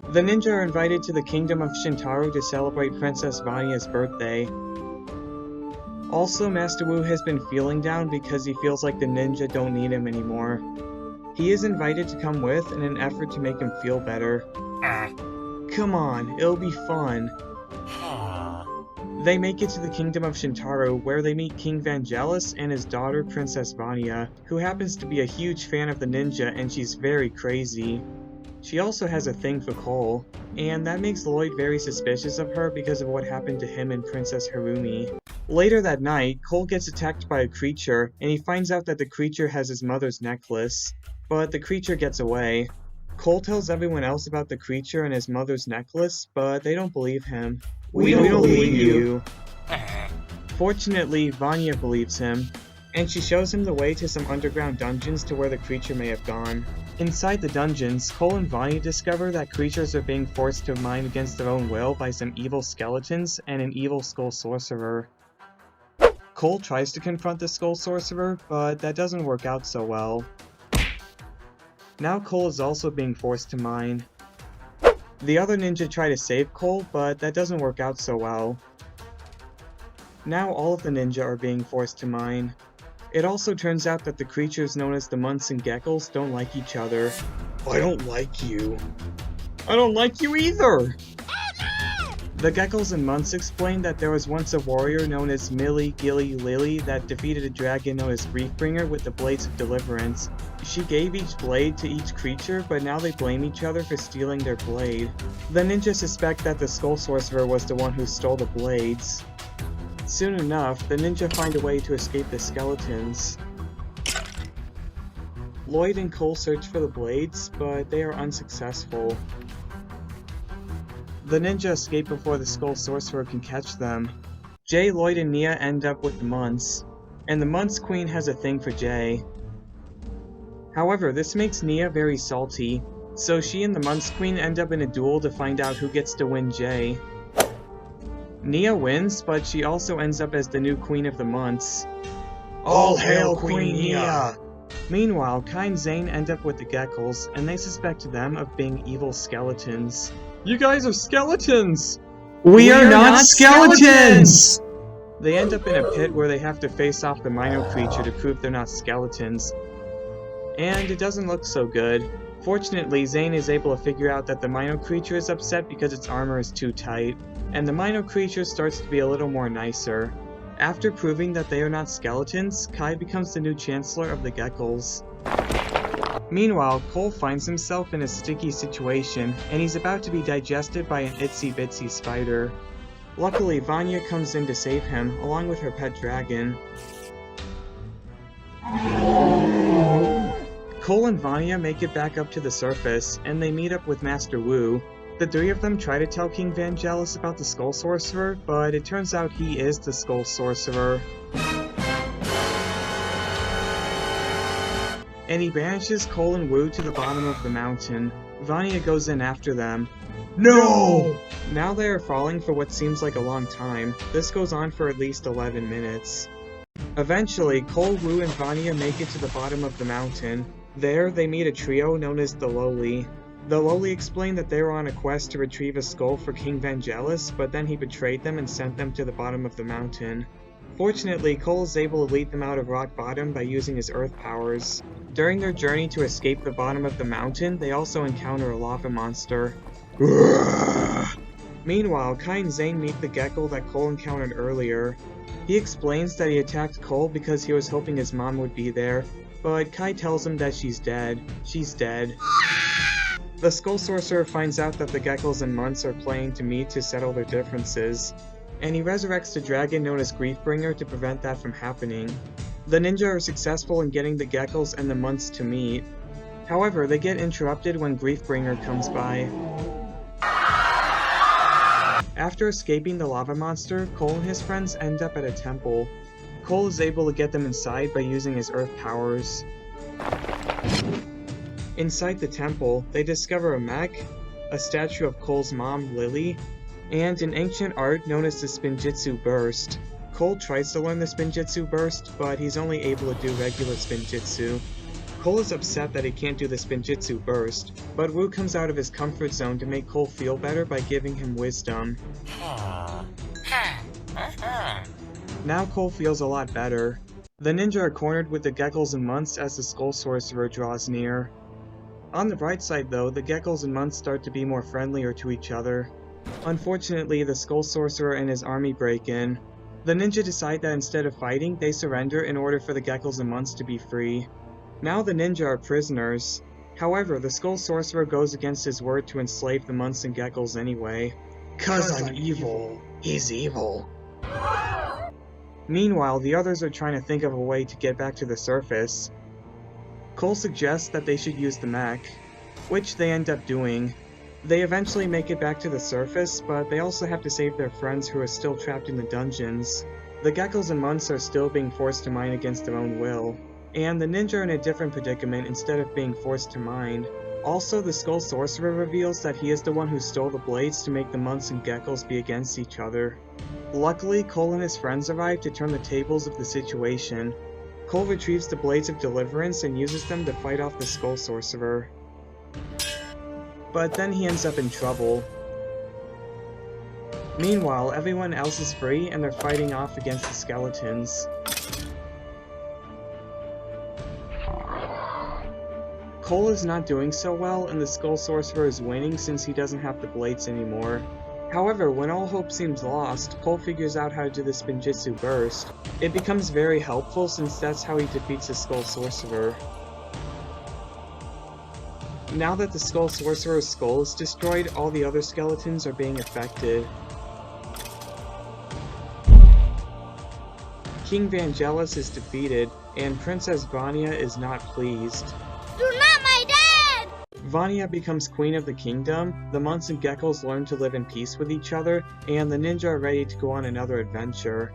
The ninja are invited to the kingdom of Shintaro to celebrate Princess Vanya's birthday. Also, Master Wu has been feeling down because he feels like the ninja don't need him anymore. He is invited to come with in an effort to make him feel better. Come on, it'll be fun. They make it to the kingdom of Shintaro, where they meet King Vangelis and his daughter Princess Vanya, who happens to be a huge fan of the ninja and she's very crazy. She also has a thing for Cole, and that makes Lloyd very suspicious of her because of what happened to him and Princess Harumi. Later that night, Cole gets attacked by a creature, and he finds out that the creature has his mother's necklace, but the creature gets away. Cole tells everyone else about the creature and his mother's necklace, but they don't believe him. We don't believe you. Fortunately, Vanya believes him, and she shows him the way to some underground dungeons to where the creature may have gone. Inside the dungeons, Cole and Vanya discover that creatures are being forced to mine against their own will by some evil skeletons and an evil skull sorcerer. Cole tries to confront the skull sorcerer, but that doesn't work out so well. Now Cole is also being forced to mine. The other ninja try to save Cole, but that doesn't work out so well. Now all of the ninja are being forced to mine. It also turns out that the creatures known as the Munts and Geckles don't like each other. I don't like you. I don't like you either! The Geckles and Munts explain that there was once a warrior known as Millie Gilly Lily that defeated a dragon known as Griefbringer with the Blades of Deliverance. She gave each blade to each creature, but now they blame each other for stealing their blade. The ninja suspect that the Skull Sorcerer was the one who stole the blades. Soon enough, the ninja find a way to escape the skeletons. Lloyd and Cole search for the blades, but they are unsuccessful. The ninja escape before the Skull Sorcerer can catch them. Jay, Lloyd, and Nia end up with the Munts, and the Munts Queen has a thing for Jay. However, this makes Nia very salty, so she and the Munts Queen end up in a duel to find out who gets to win Jay. Nia wins, but she also ends up as the new Queen of the Munts. All hail Queen Nia! Meanwhile, Kai and Zane end up with the Geckles, and they suspect them of being evil skeletons. You guys are skeletons! We are not skeletons! They end up in a pit where they have to face off the Mino creature to prove they're not skeletons. And it doesn't look so good. Fortunately, Zane is able to figure out that the Mino creature is upset because its armor is too tight, and the Mino creature starts to be a little more nicer. After proving that they are not skeletons, Kai becomes the new Chancellor of the Geckles. Meanwhile, Cole finds himself in a sticky situation, and he's about to be digested by an itsy-bitsy spider. Luckily, Vanya comes in to save him, along with her pet dragon. Cole and Vanya make it back up to the surface, and they meet up with Master Wu. The three of them try to tell King Vangelis about the Skull Sorcerer, but it turns out he is the Skull Sorcerer. And he banishes Cole and Wu to the bottom of the mountain. Vanya goes in after them. No! Now they are falling for what seems like a long time. This goes on for at least 11 minutes. Eventually, Cole, Wu, and Vanya make it to the bottom of the mountain. There, they meet a trio known as the Lowly. The Lowly explain that they were on a quest to retrieve a skull for King Vangelis, but then he betrayed them and sent them to the bottom of the mountain. Fortunately, Cole is able to lead them out of rock bottom by using his earth powers. During their journey to escape the bottom of the mountain, they also encounter a lava monster. Meanwhile, Kai and Zane meet the Geckle that Cole encountered earlier. He explains that he attacked Cole because he was hoping his mom would be there, but Kai tells him that she's dead. She's dead. The Skull Sorcerer finds out that the Geckles and Munts are planning to meet to settle their differences, and he resurrects the dragon known as Griefbringer to prevent that from happening. The ninja are successful in getting the Geckles and the Munts to meet. However, they get interrupted when Griefbringer comes by. After escaping the lava monster, Cole and his friends end up at a temple. Cole is able to get them inside by using his earth powers. Inside the temple, they discover a mech, a statue of Cole's mom, Lily, and an ancient art known as the Spinjitzu Burst. Cole tries to learn the Spinjitzu Burst, but he's only able to do regular Spinjitzu. Cole is upset that he can't do the Spinjitzu burst, but Wu comes out of his comfort zone to make Cole feel better by giving him wisdom. Now Cole feels a lot better. The ninja are cornered with the Geckos and Months as the Skull Sorcerer draws near. On the bright side though, the Geckos and Months start to be more friendlier to each other. Unfortunately, the Skull Sorcerer and his army break in. The ninja decide that instead of fighting, they surrender in order for the Geckos and Months to be free. Now the ninja are prisoners. However, the Skull Sorcerer goes against his word to enslave the Months and Geckos anyway. "'Cause I'm evil, he's evil." Meanwhile, the others are trying to think of a way to get back to the surface. Cole suggests that they should use the mech, which they end up doing. They eventually make it back to the surface, but they also have to save their friends who are still trapped in the dungeons. The Geckos and Months are still being forced to mine against their own will, and the ninja are in a different predicament instead of being forced to mine. Also, the Skull Sorcerer reveals that he is the one who stole the blades to make the Months and Geckos be against each other. Luckily, Cole and his friends arrive to turn the tables of the situation. Cole retrieves the Blades of Deliverance and uses them to fight off the Skull Sorcerer. But then he ends up in trouble. Meanwhile, everyone else is free and they're fighting off against the skeletons. Cole is not doing so well, and the Skull Sorcerer is winning since he doesn't have the blades anymore. However, when all hope seems lost, Cole figures out how to do the Spinjitzu burst. It becomes very helpful since that's how he defeats the Skull Sorcerer. Now that the Skull Sorcerer's skull is destroyed, all the other skeletons are being affected. King Vangelis is defeated, and Princess Vanya is not pleased. You're not my dad! Vanya becomes queen of the kingdom, the Months and Geckos learn to live in peace with each other, and the ninja are ready to go on another adventure.